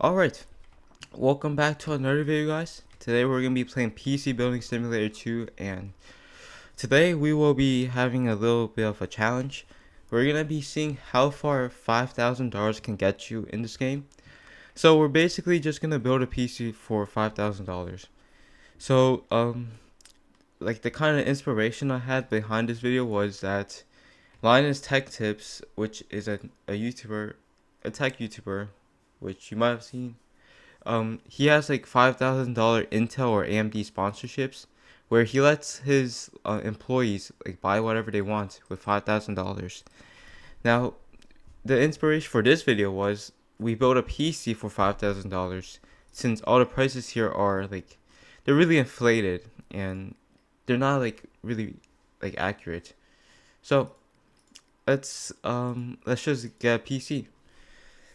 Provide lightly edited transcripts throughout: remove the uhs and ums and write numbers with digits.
Alright, welcome back to another video, guys. Today we're going to be playing PC Building Simulator 2, and today we will be having a little bit of a challenge. We're going to be seeing how far $5,000 can get you in this game. So we're basically just going to build a PC for $5,000. So, like the kind of inspiration I had behind this video was that Linus Tech Tips, which is a YouTuber, a tech YouTuber, which you might have seen. He has like $5,000 Intel or AMD sponsorships, where he lets his employees like buy whatever they want with $5,000. Now, the inspiration for this video was we built a PC for $5,000, since all the prices here are like they're really inflated and they're not like really like accurate. So let's just get a PC.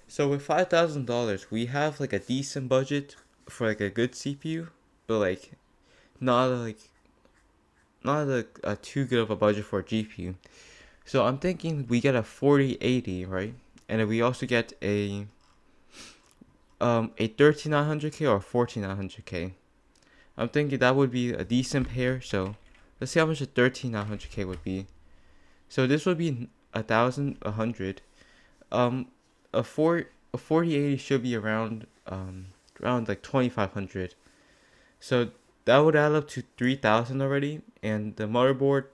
So with $5,000, we have like a decent budget for like a good CPU, but like not a too good of a budget for a GPU. So I'm thinking we get a 4080, right? And then we also get a 13900K or 14900K. I'm thinking that would be a decent pair. So let's see how much a 13900K would be. So this would be a hundred. A 4080 should be around like 2500. So that would add up to 3000 already, and the motherboard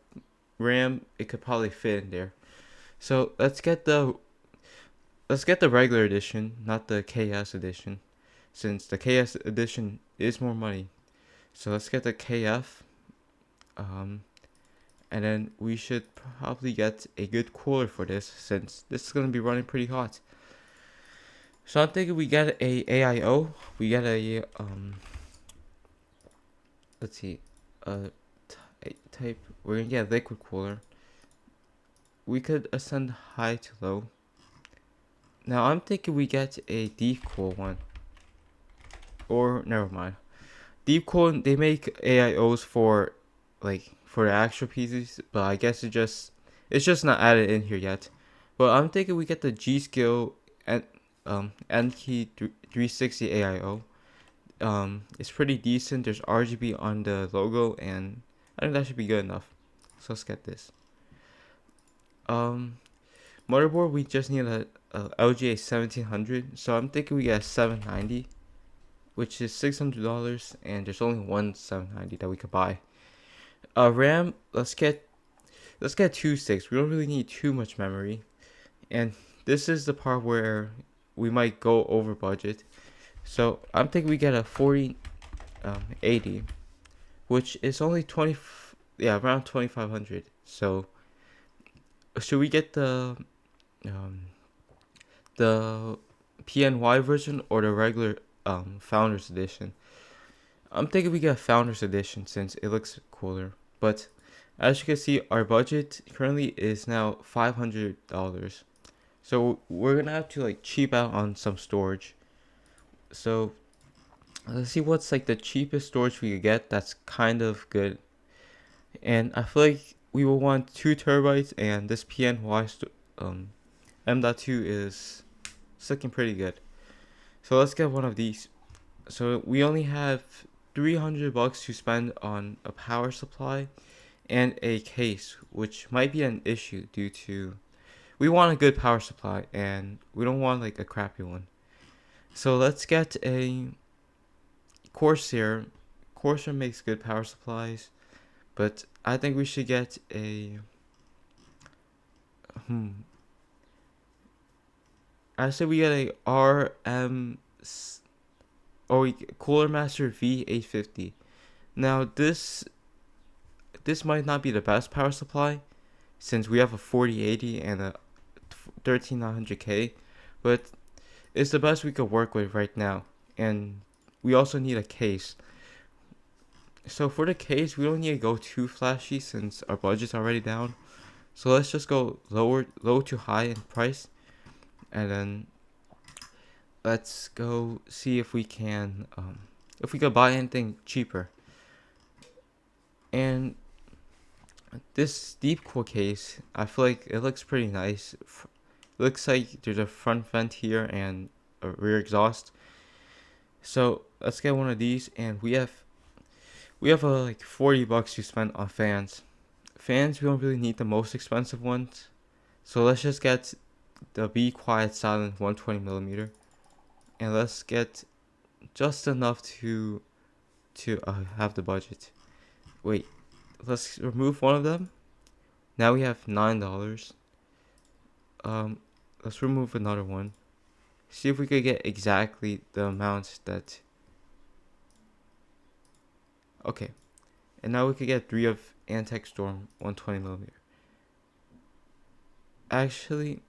RAM, it could probably fit in there. So let's get the regular edition, not the KS edition, since the KS edition is more money. So let's get the KF, and then we should probably get a good cooler for this, since this is going to be running pretty hot. So I'm thinking we get a AIO, we get a let's see, type. We're gonna get a liquid cooler. We could ascend high to low. Now I'm thinking we get a deep cool one, or never mind. Deep cool, they make AIOs for the actual PCs, but I guess it's just not added in here yet. But I'm thinking we get the G Skill and N-Key 360 AIO. It's pretty decent. There's RGB on the logo, and I think that should be good enough. So let's get this. Motherboard, we just need a LGA 1700. So I'm thinking we get a 790, which is $600, and there's only one 790 that we could buy. RAM, let's get 2.6. We don't really need too much memory, and this is the part where we might go over budget. So I'm thinking we get a 4080, which is only around 2500. So should we get the PNY version or the regular Founders Edition? I'm thinking we get a Founders Edition since it looks cooler. But as you can see, our budget currently is now $500. So we're gonna have to like cheap out on some storage. So let's see what's like the cheapest storage we could get that's kind of good. And I feel like we will want 2 terabytes, and this PNY M.2 is looking pretty good. So let's get one of these. So we only have $300 to spend on a power supply and a case, which might be an issue due to we want a good power supply and we don't want like a crappy one. So let's get a Corsair. Corsair makes good power supplies, but I think we should get a I say we get a RM or Cooler Master V850. Now this might not be the best power supply, since we have a 4080 and a 13900K, but it's the best we could work with right now, and we also need a case. So for the case, we don't need to go too flashy since our budget's already down. So let's just go low to high in price, and then let's go see if we can buy anything cheaper. And this deep cool case, I feel like it looks pretty nice. Looks like there's a front vent here and a rear exhaust. So let's get one of these, and we have like $40 to spend on fans. Fans, we don't really need the most expensive ones, so let's just get the Be Quiet Silent 120 millimeter, and let's get just enough to have the budget. Wait, let's remove one of them. Now we have $9. Um, let's remove another one. See if we could get exactly the amount that. Okay, and now we could get 3 of Antec Storm 120 millimeter. Actually,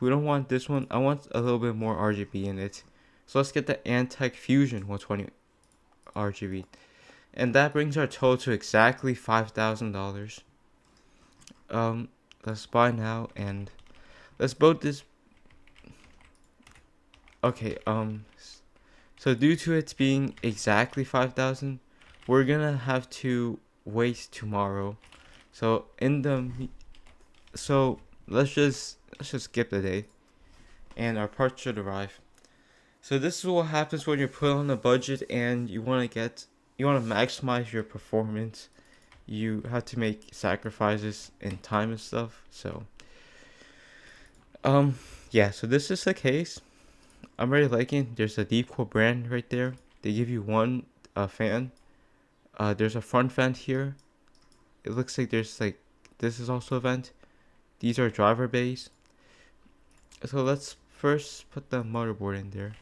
we don't want this one. I want a little bit more RGB in it. So let's get the Antec Fusion 120 RGB. And that brings our total to exactly $5,000. Let's buy now and let's build this. Okay, so due to it being exactly 5,000, we're gonna have to wait tomorrow. So so let's just skip the day, and our parts should arrive. So this is what happens when you're put on a budget and you want to maximize your performance. You have to make sacrifices in time and stuff. So yeah, so this is the case. I'm really liking it. There's a deep core brand right there. They give you one fan. There's a front vent here. It looks like this is also a vent. These are driver bays. So let's first put the motherboard in there.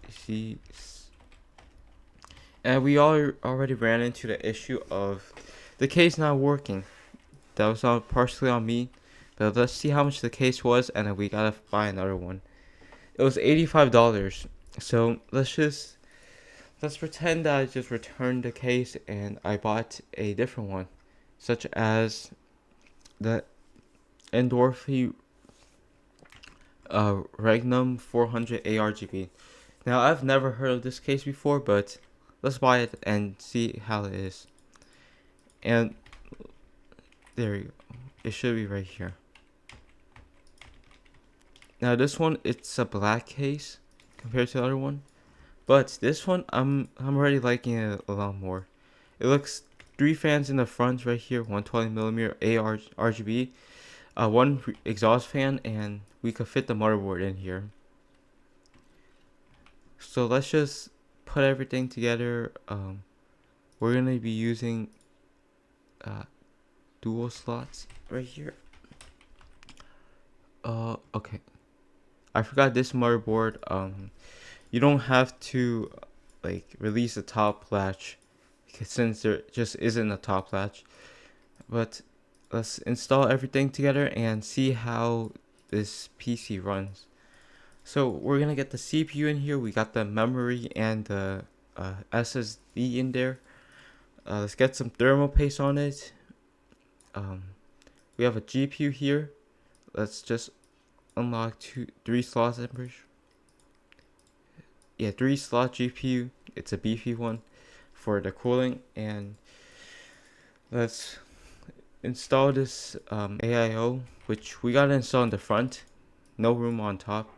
You see, and we all already ran into the issue of the case not working. That was all partially on me. But let's see how much the case was, and then we gotta buy another one. It was $85. So let's pretend that I just returned the case and I bought a different one, such as the Endorphy Regnum 400 ARGB. Now I've never heard of this case before, but let's buy it and see how it is. And there you go. It should be right here. Now this one, it's a black case compared to the other one, but this one I'm already liking it a lot more. It looks 3 fans in the front right here, 120 millimeter RGB, one exhaust fan, and we could fit the motherboard in here. So let's just put everything together. We're gonna be using dual slots right here. Okay. I forgot this motherboard. You don't have to release the top latch since there just isn't a top latch. But let's install everything together and see how this PC runs. So we're gonna get the CPU in here. We got the memory and the SSD in there. Let's get some thermal paste on it. We have a GPU here. Let's just unlock 3 slots. Yeah, 3 slot GPU. It's a beefy one for the cooling, and let's install this AIO, which we gotta install in the front. No room on top,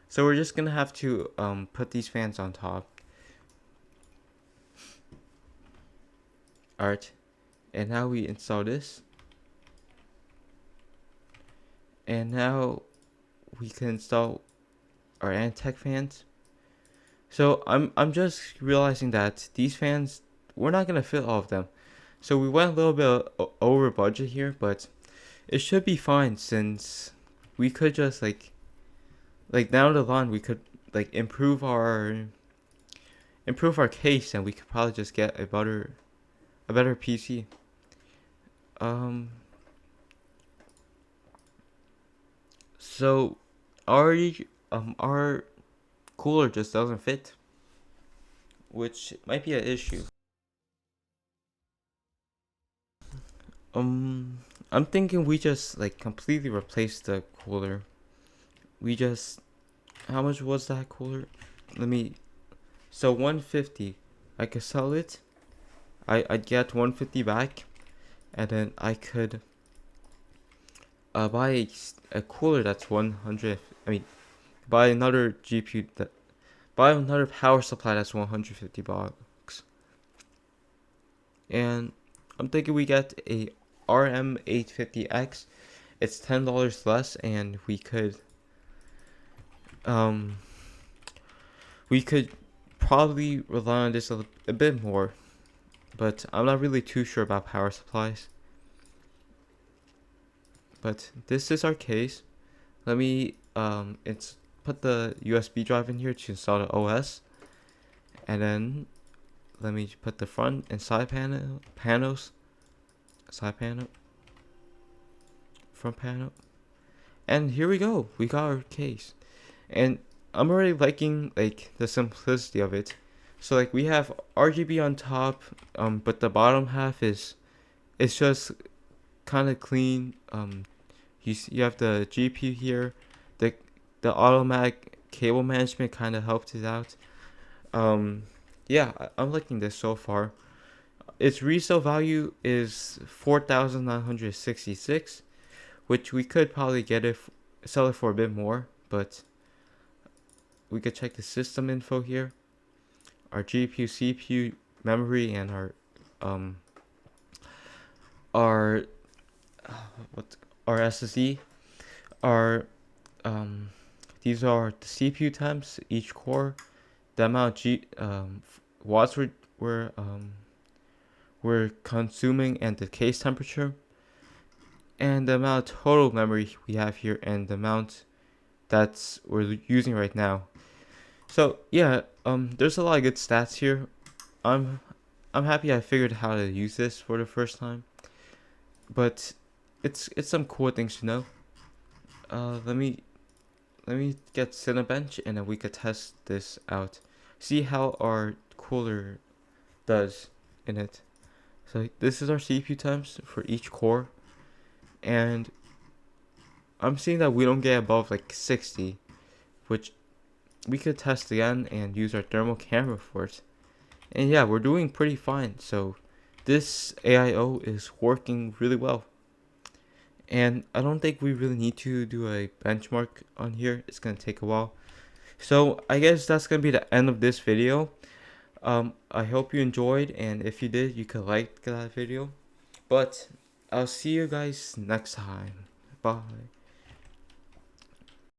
so we're just gonna have to put these fans on top. Alright, and now we install this, and now we can install our Antec fans. So I'm just realizing that these fans, we're not gonna fit all of them. So we went a little bit over budget here, but it should be fine since we could just down the line we could improve our case, and we could probably just get a better PC. So our cooler just doesn't fit, which might be an issue. I'm thinking we just completely replace the cooler. How much was that cooler? So 150. I could sell it. I'd get 150 back, and then I could buy a cooler that's 100. buy another GPU that buy another power supply that's $150. And I'm thinking we get a RM850X. It's $10 less, and um we could probably rely on this a bit more, but I'm not really too sure about power supplies. But this is our case. Let me it's put the USB drive in here to install the OS, and then let me put the front and side side panel, front panel, and here we go. We got our case, and I'm already liking like the simplicity of it. So like we have RGB on top, but the bottom half is it's just kind of clean. You have the GPU here, the the automatic cable management kind of helped it out. Yeah, I'm liking this so far. Its resale value is 4,966, which we could probably sell it for a bit more, but we could check the system info here. Our GPU, CPU, memory, and um our what our SSD are these are the CPU times each core, the amount watts we're consuming, and the case temperature, and the amount of total memory we have here, and the amount that's we're using right now. So yeah, there's a lot of good stats here. I'm I'm happy I figured how to use this for the first time, but it's some cool things to know. Let me get Cinebench, and then we could test this out. See how our cooler does in it. So this is our CPU times for each core, and I'm seeing that we don't get above like 60, which we could test again and use our thermal camera for it. And yeah, we're doing pretty fine. So this AIO is working really well. And I don't think we really need to do a benchmark on here. It's going to take a while. So I guess that's going to be the end of this video. I hope you enjoyed, and if you did, you could like that video. But I'll see you guys next time. Bye.